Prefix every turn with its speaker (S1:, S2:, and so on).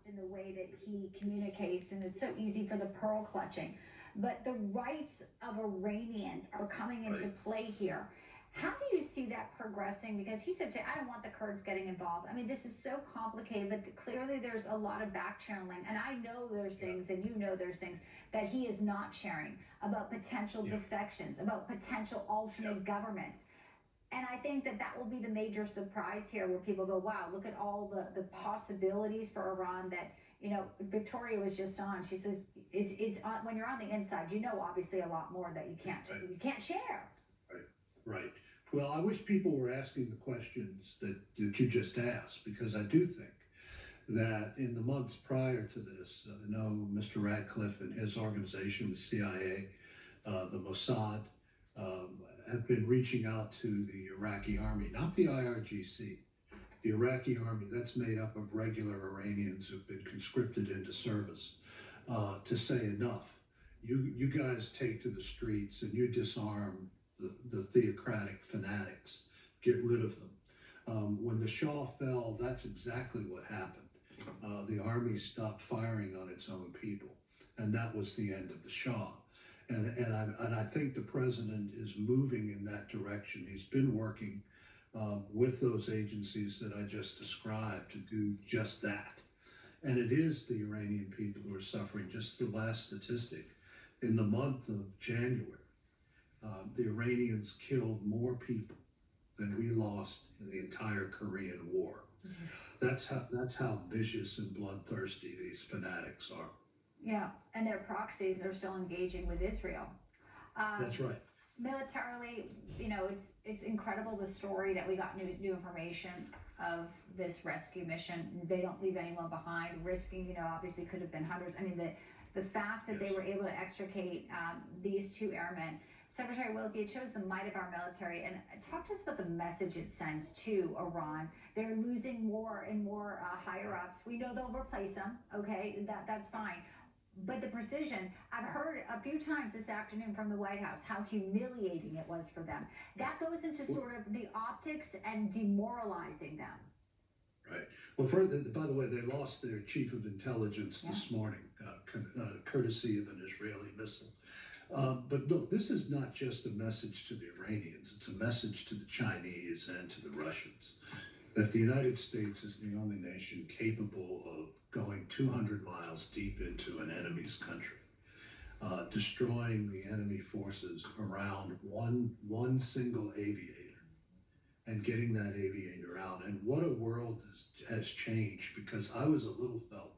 S1: in the way that he communicates, and it's so easy for the pearl clutching. But the rights of Iranians are coming into play here. How do you see that progressing? Because he said, I don't want the Kurds getting involved. I mean, this is so complicated, but clearly there's a lot of back channeling. And I know there's things, and you know there's things that he is not sharing about potential defections, about potential alternate governments. And I think that that will be the major surprise here, where people go, wow, look at all the possibilities for Iran that, you know, Victoria was just on. She says, it's on, when you're on the inside, you know, obviously a lot more that you can't share.
S2: Right. Well, I wish people were asking the questions that you just asked, because I do think that in the months prior to this, I know Mr. Radcliffe and his organization, the CIA, the Mossad, have been reaching out to the Iraqi army, not the IRGC, the Iraqi army that's made up of regular Iranians who've been conscripted into service, to say enough. You guys take to the streets and you disarm the theocratic fanatics, get rid of them. When the Shah fell, that's exactly what happened. The army stopped firing on its own people, and that was the end of the Shah. And I think the president is moving in that direction. He's been working with those agencies that I just described to do just that. And it is the Iranian people who are suffering. Just the last statistic, in the month of January, the Iranians killed more people than we lost in the entire Korean War. That's how vicious and bloodthirsty these fanatics are.
S1: Yeah, and their proxies are still engaging with Israel.
S2: That's right.
S1: Militarily, you know, it's incredible the story that we got new information of this rescue mission. They don't leave anyone behind, risking, you know, obviously could have been hundreds. I mean, the fact that they were able to extricate these two airmen. Secretary Wilkie, it shows the might of our military. And talk to us about the message it sends to Iran. They're losing more and more higher ups. We know they'll replace them. Okay, that's fine. But the precision, I've heard a few times this afternoon from the White House how humiliating it was for them. That goes into sort of the optics and demoralizing them.
S2: Right. Well, by the way, they lost their chief of intelligence this morning, courtesy of an Israeli missile. But look, this is not just a message to the Iranians. It's a message to the Chinese and to the Russians that the United States is the only nation capable of going 200 miles deep into an enemy's country, destroying the enemy forces around one single aviator and getting that aviator out. And what a world has changed, because I was a little felt